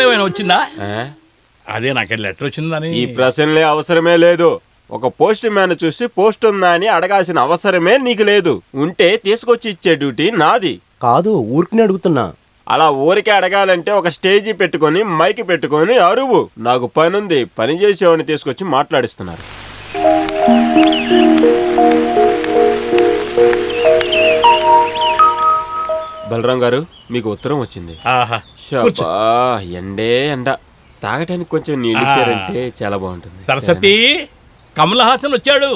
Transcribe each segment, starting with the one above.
Letter ఏమైనా వచ్చిందా? అదే నాకు లెటర్ వచ్చిందని. ఈ ప్రశ్నలే అవసరమే లేదు. ఒక పోస్ట్ మ్యాన్ చూసి పోస్ట్ ఉందా అని అడగాల్సిన అవసరమే నీకు లేదు. ఉంటే తీసుకొచ్చి ఇచ్చే డ్యూటీ నాది కాదు, ఊరికి అడుగుతున్నా. అలా ఊరికే అడగాలంటే ఒక స్టేజీ పెట్టుకొని మైక్ పెట్టుకొని అరువు. నాకు పనుంది, పని చేసేవాడిని తీసుకొచ్చి మాట్లాడిస్తున్నారు. బలరాం గారు, మీకు ఉత్తరం వచ్చింది. ఎండే ఎండ, తాగటానికి కొంచెం నీళ్ళు ఇచ్చారంటే చాలా బాగుంటుంది. సరస్వతి, కమల్ హాసన్ వచ్చాడు,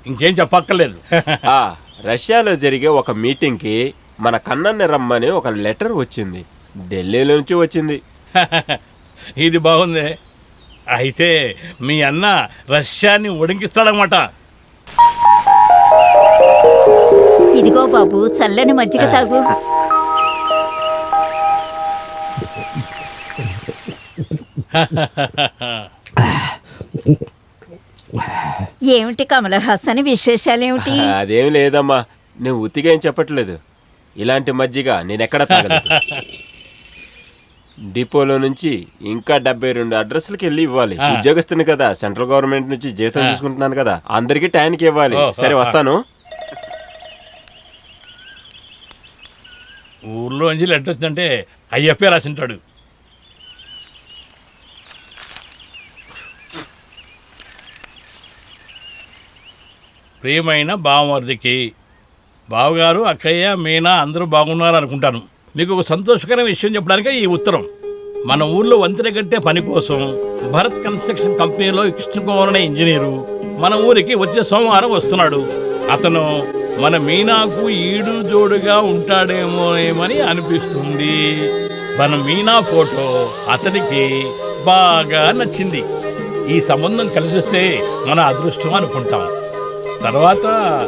ఇంకేం చెప్పక్కర్లేదు. రష్యాలో జరిగే ఒక మీటింగ్కి మన కన్నన్ని రమ్మని ఒక లెటర్ వచ్చింది. ఢిల్లీలో నుంచి వచ్చింది. ఇది బాగుంది. అయితే మీ అన్న రష్యాని ఉడికిస్తాడనమాట. ఇదిగో బాబు, చల్లని మజ్జిగ తాగు. ఏమిటి కమల్ హాసన్, విశేషాలేమిటి? అదేం లేదమ్మా, నేను ఉత్తిగా ఏం చెప్పట్లేదు. ఇలాంటి మజ్జిగ నేనెక్కడ తాగలేదు. డిపోలో నుంచి ఇంకా 72 అడ్రస్లకి వెళ్ళి ఇవ్వాలి. ఉద్యోగస్తుని కదా, సెంట్రల్ గవర్నమెంట్ నుంచి జీతం తీసుకుంటున్నాను కదా, అందరికి టైంకి ఇవ్వాలి. సరే, వస్తాను. ఊర్లో నుంచి లెటర్ వచ్చిందంటే అయ్యప్పే రాసింటాడు. ప్రియమైన బావమరిదికి, బావగారు, అక్కయ్య, మీనా అందరూ బాగున్నారు అనుకుంటాను. మీకు ఒక సంతోషకరమైన విషయం చెప్పడానికే ఈ ఉత్తరం. మన ఊర్లో వంతెన కట్టే పని కోసం భరత్ కన్స్ట్రక్షన్ కంపెనీలో కృష్ణకుమార్ అనే ఇంజనీరు మన ఊరికి వచ్చే సోమవారం వస్తున్నాడు. అతను మన మీనాకు ఈడు జోడుగా ఉంటాడేమోనేమని అనిపిస్తుంది. మన మీనా ఫోటో అతనికి బాగా నచ్చింది. ఈ సంబంధం కలిసిస్తే మన అదృష్టం అనుకుంటాం. తర్వాత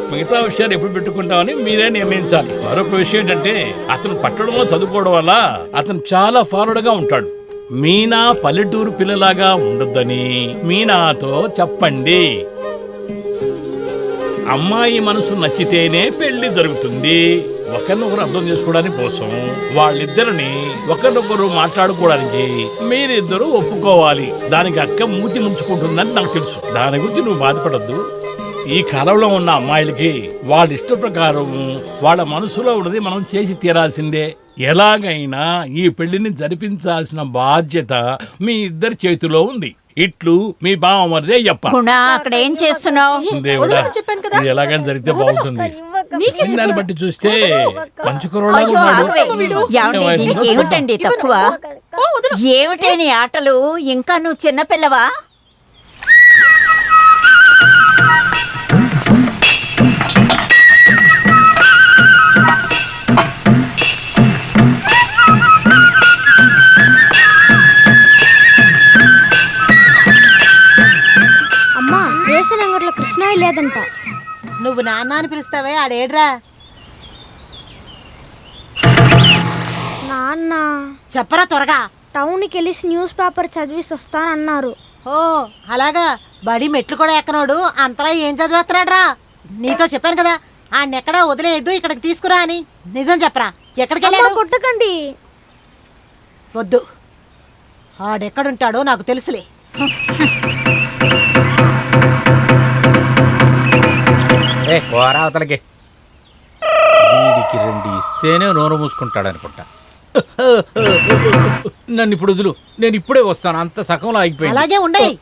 మిగతా విషయాలు ఎప్పుడు పెట్టుకుంటామని మీరే నిర్ణయించాలి. మరొక విషయం ఏంటంటే, అతను పట్టణంలో చదువుకోవడం వల్ల అతను చాలా ఫార్వర్డ్గా ఉంటాడు. మీనా పల్లెటూరు పిల్లలాగా ఉండొద్దని మీనాతో చెప్పండి. అమ్మాయి మనసు నచ్చితేనే పెళ్లి జరుగుతుంది. ఒకరినొకరు అర్థం చేసుకోవడానికి కోసం వాళ్ళిద్దరిని ఒకరినొకరు మాట్లాడుకోవడానికి మీరిద్దరూ ఒప్పుకోవాలి. దానికి అక్క మూతి ముంచుకుంటుందని నాకు తెలుసు. దాని గురించి నువ్వు బాధపడద్దు. ఈ కాలంలో ఉన్న అమ్మాయిలకి వాళ్ళ ఇష్ట ప్రకారం వాళ్ళ మనసులో ఉన్నది మనం చేసి తీరాల్సిందే. ఎలాగైనా ఈ పెళ్లిని జరిపించాల్సిన బాధ్యత మీ ఇద్దరి చేతిలో ఉంది. ఇట్లు మీ బావమరిదే చెప్ప. అక్కడ ఏం చేస్తున్నావు? దేవుడా, ఇది ఎలాగైనా జరిగితే బాగుంటుంది. దాన్ని బట్టి చూస్తే మంచి కుర్రోళ్ళగా ఉన్నాడు. ఏమిటండి తక్కువ? ఏమిటే నీ ఆటలు? ఇంకా నువ్వు చిన్నపిల్లవా? కృష్ణాయి లేదంట. నువ్వు నాన్న అని పిలుస్తావే, ఆడేడ్రా? నాన్న చెప్పరా త్వరగా. టౌన్కి వెళ్ళి న్యూస్ పేపర్ చదివిసి వస్తానన్నారు. ఓ అలాగా, బడి మెట్లు కూడా ఎక్కనోడు అంతలా ఏం చదివేస్తున్నాడ్రా? నీతో చెప్పాను కదా, ఆడెక్కడా వదిలేయద్దు, ఇక్కడికి తీసుకురా అని. నిజం చెప్పరా, ఎక్కడికి వెళ్ళాడు? కొట్టకండి. వద్దు, ఆడెక్కడుంటాడో నాకు తెలుసులే. అవతలకి వీడికి 2 ఇస్తేనే నోరు మూసుకుంటాడు అనుకుంటా. నన్ను ఇప్పుడు వదులు, నేను ఇప్పుడే వస్తాను. అంత సగంలో ఆగిపోయింది. అలాగే ఉండయి.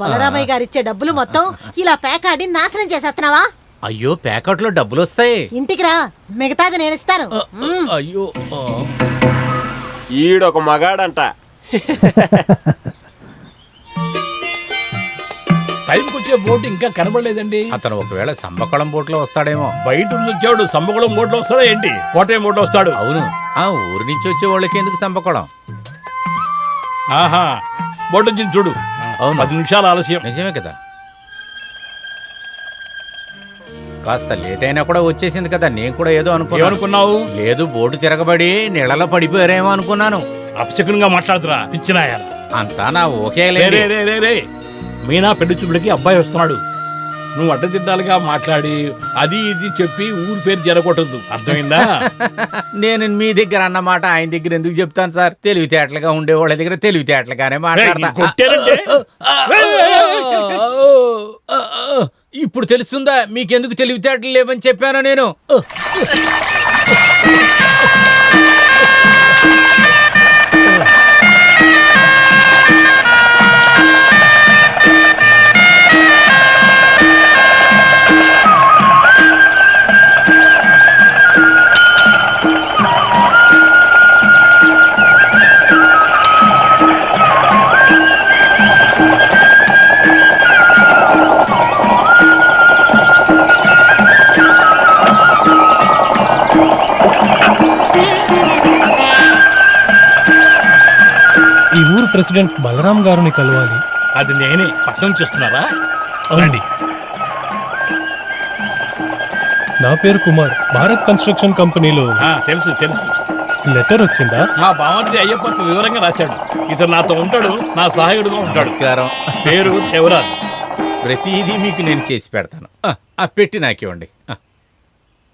బలరామయ్య గారు ఇచ్చే డబ్బులు మొత్తం ఇలా పేకాడి నాశనం చేసేస్తున్నావా? అయ్యో, ప్యాకెట్లో డబ్బులు వస్తాయి. ఇంటికి రా, మిగతాది నేను ఇస్తాను. అయ్యో, ఈడొక మగాడంట. టైంకి వచ్చే బోటు ఇంకా కనబడలేదండి. అతను ఒకవేళ సంబకుళం బోట్లో వస్తాడేమో. బయట వచ్చాడు, సంబకుళం బోట్లో వస్తాడా ఏంటి? కోటయం బోట్లో వస్తాడు. అవును, ఆ ఊరి నుంచి వచ్చే వాళ్ళకి ఎందుకు సంబకుళం? ఆహా, బోట్ వచ్చింది చూడు. అవును, 10 నిమిషాలు ఆలస్యం. నిజమే కదా, కాస్త లేట్ అయినా కూడా వచ్చేసింది కదా. నేను కూడా ఏదో అనుకున్నావు. లేదు, బోటు తిరగబడి నీళ్ళలో పడిపోయారేమో అనుకున్నాను. అపశకునంగా మాట్లాడుతురా పిచ్చినాయాల. అంతా నా ఓకే. మీనా పెళ్లి చూపులకి అబ్బాయి వస్తున్నాడు. నువ్వు అడ్డదిడ్డాలుగా మాట్లాడి అది ఇది చెప్పి ఊరి పేరు జరగొట్టద్దు, అర్థమైందా? నేను మీ దగ్గర అన్నమాట ఆయన దగ్గర ఎందుకు చెప్తాను సార్? తెలివితేటలుగా ఉండే వాళ్ళ దగ్గర తెలివితేటలుగానే మాట్లాడతా. కొట్టారంటే ఇప్పుడు తెలుస్తుందా మీకెందుకు తెలివితేటలు లేవని చెప్పాను నేను? ఈ ఊరు ప్రెసిడెంట్ బలరాం గారిని కలవాలి. అది నేనే. పక్కన చూస్తున్నారా? అవునండి. నా పేరు కుమార్. భారత్ కన్స్ట్రక్షన్ కంపెనీలో తెలుసు తెలుసు. లెటర్ వచ్చిందా? మా బామర్ది అయ్యప్ప వివరంగా రాశాడు. ఇతను నాతో ఉంటాడు, నా సహాయకుడుగా ఉంటాడు. నమస్కారం. పేరు దేవరాజ్. ప్రతిదీ మీకు నేను చేసి పెడతాను. పెట్టి నాకివ్వండి.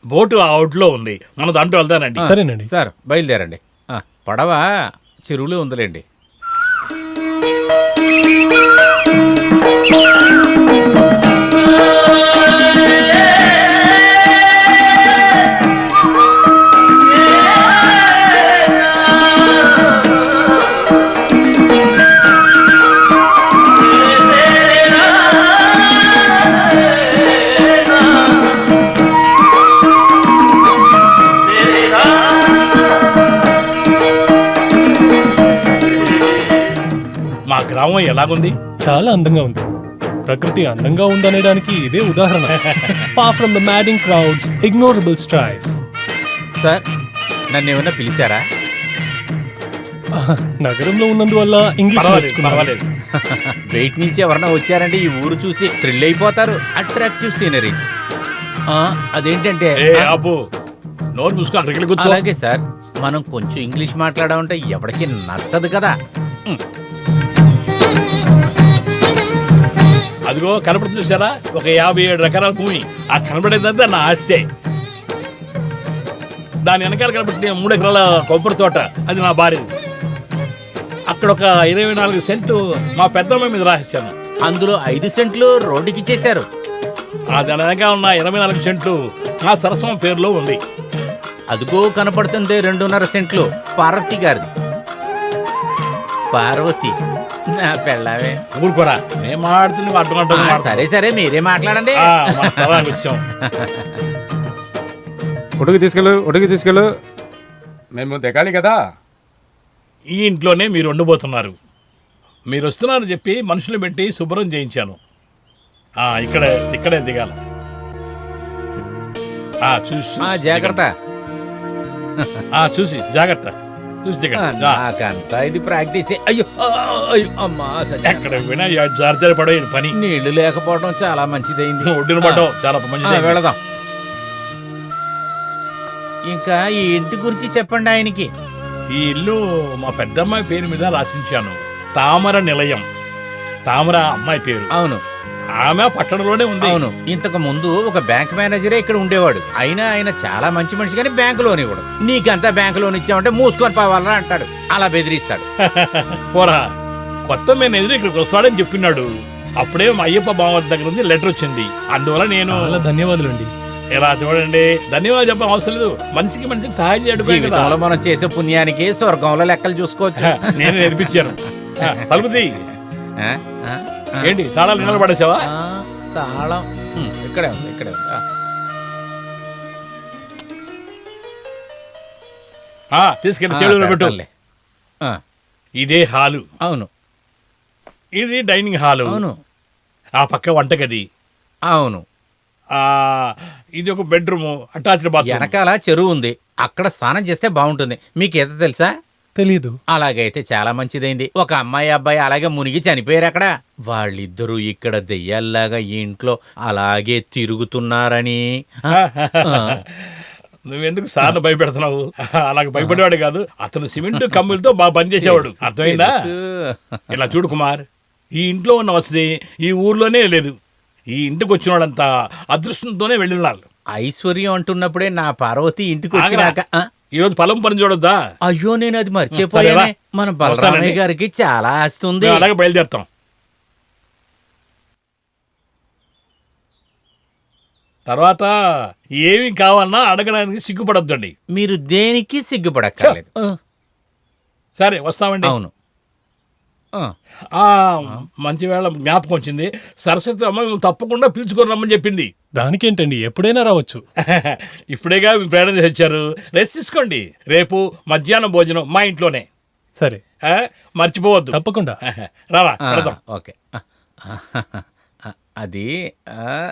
బోటు ఆ అవుట్లో ఉంది, మన దాంట్లో వెళ్దానండి. సరేనండి. సార్ బయలుదేరండి. పడవ చెరువులో ఉందిలేండి. మా గ్రామం ఎలాగుంది? చాలా అందంగా ఉంది. ప్రకృతి అందంగా ఉందనేడానికి ఇదే ఉదాహరణ. Far from the madding crowds, ignorable strife. Sir నన్ను ఏమన్నా పిలిచారా? నగరంలో ఉన్నందువల్ల ఇంగ్లీష్ పర్వాలేదు నేర్చుకున్నాను. పర్వాలేదు. బయట నుంచి ఎవరన్నా వచ్చారంటే ఈ ఊరు చూసి థ్రిల్ అయిపోతారు. Attractive sceneries. అదేంటంటే ఏ ఆపు, నోరు మూసుకొని అక్కడికి కూర్చో. అలాగే సార్, మనం కొంచెం ఇంగ్లీష్ మాట్లాడామంటే ఎవరికి నచ్చదు కదా. అదిగో కనపడుతుంది చూసారా, ఒక 57 రకాల భూమి. ఆ కనపడేదంతా నా ఆస్తే. దాని వెనకాల కనపడుతుంది 3 ఎకరాల కొబ్బరి తోట, అది నా భార్యది. అక్కడ ఒక 24 సెంట్లు మా పెద్దమ్మ మీద రాసేసాను. అందులో 5 సెంట్లు రోడ్డుకి ఇచ్చేశారు. దాని వెనక ఉన్న 24 సెంట్లు నా సరస్వం పేరులో ఉంది. అదిగో కనపడుతుంది 2.5 సెంట్లు పార్వతి గారిది. పార్వతి నా పెళ్ళావే. ఊరుకోరా, నేను మాట్లాడుతుంది అడ్డం సరే సరే మీరే మాట్లాడండి. విషయం. ఉడికి తీసుకెళ్ళు. మేము దిగాలి కదా. ఈ ఇంట్లోనే మీరు ఉండబోతున్నారు. మీరు వస్తున్నారని చెప్పి మనుషులు పెట్టి శుభ్రం చేయించాను. ఇక్కడే దిగాల. జాగ్రత్త. చూసి జాగ్రత్త, చూసి దిగండి. నాకంతా ఇది ప్రాక్టీస్. అయ్యో అయ్యో అమ్మా, ఎక్కడ పోయినా జారి పడే పని. నీళ్లు లేకపోవడం చాలా మంచిదైంది. ఒడ్డున పడ్డావు, చాలా మంచిది. వెళదాం. ఇంకా ఈ ఇంటి గురించి చెప్పండి ఆయనకి. ఈ ఇల్లు మా పెద్దమ్మాయి పేరు మీద రాసించాను. తామర నిలయం. తామర అమ్మాయి పేరు. అవును, ఆమె పట్టణంలోనే ఉంది. అవును. ఇంతకు ముందు ఒక బ్యాంక్ మేనేజరే ఇక్కడ ఉండేవాడు. అయినా ఆయన చాలా మంచి మనిషి, కానీ బ్యాంకు లోన్ ఇవ్వడు. నీకంతా బ్యాంకు లోన్ ఇచ్చామంటే మూసుకొని పోవాలరా అంటాడు. అలా బెదిరిస్తాడు. పోరా, కొత్త మేనేజర్ ఇక్కడికి వస్తాడని చెప్పినాడు. అప్పుడే మా అయ్యప్ప బావ దగ్గర నుంచి లెటర్ వచ్చింది. అందువల్ల నేను చాలా ధన్యవాదాలండి. ఇలా చూడండి, ధన్యవాదాలు చెప్పడం అవసరం లేదు. మనిషికి సహాయం చేయడం జీవితంలో మనం చేసే పుణ్యానికి స్వర్గంలో లెక్కలు చూసుకోవచ్చు. నేను నేర్పించాను. తలుపుది ఏంటి, తాళాలు నిలబడేసావా? తాళం ఇక్కడే ఉంది. తీసుకెళ్ళి చెడులో పెట్టు. ఇదే హాలు. అవును. ఇది డైనింగ్ హాలు. అవును. ఆ పక్క వంటగది. అవును. ఇది ఒక బెడ్రూమ్, అటాచ్డ్ బాత్రూమ్. వెనకాల చెరువు ఉంది, అక్కడ స్నానం చేస్తే బాగుంటుంది. మీకు ఏదో తెలుసా? తెలీదు. అలాగైతే చాలా మంచిదైంది. ఒక అమ్మాయి అబ్బాయి అలాగే మునిగి చనిపోయారు అక్కడ. వాళ్ళిద్దరూ ఇక్కడ దెయ్యాల్లాగా ఈ ఇంట్లో అలాగే తిరుగుతున్నారని. నువ్వెందుకు సార్ను భయపెడుతున్నావు? అలాగే భయపడేవాడు కాదు, అతను సిమెంట్ కమ్ములతో బాగా పనిచేసేవాడు. అర్థమైందా? ఇలా చూడు కుమార్, ఈ ఇంట్లో ఉన్న వసతి ఈ ఊర్లోనే లేదు. ఈ ఇంటికి వచ్చిన వాళ్ళంతా అదృష్టంతోనే వెళ్ళినారు. ఐశ్వర్యం అంటున్నప్పుడే నా పార్వతి ఇంటికి వచ్చినాక ఆ, ఈరోజు పొలం పని చూడొద్దా? అయ్యో నేను అది మర్చిపోయానే. సరేరా. మన బలరామయ్య వస్తానండి. గారికి చాలా ఆస్తి ఉంది. మేము అలాగే బయలుదేరుతాం. తర్వాత ఏమి కావాలన్నా అడగడానికి సిగ్గుపడొద్దండి. మీరు దేనికి సిగ్గుపడక్కర్లేదు. ఆ, సరే వస్తామండి. అవును. ఆ, ఆ, మంచి వేళ జ్ఞాపకం వచ్చింది. సరస్వతి అమ్మ మిమ్మల్ని తప్పకుండా పిలుచుకొని రమ్మని చెప్పింది. దానికేంటండి, ఎప్పుడైనా రావచ్చు. ఇప్పుడేగా మీ ప్రయాణం చేసి వచ్చారు, రెస్ట్ తీసుకోండి. రేపు మధ్యాహ్నం భోజనం మా ఇంట్లోనే. సరే, ఆ, మర్చిపోవద్దు. తప్పకుండా. రారా ఆ, వెళదాం. ఓకే. ఆ, అది ఆ,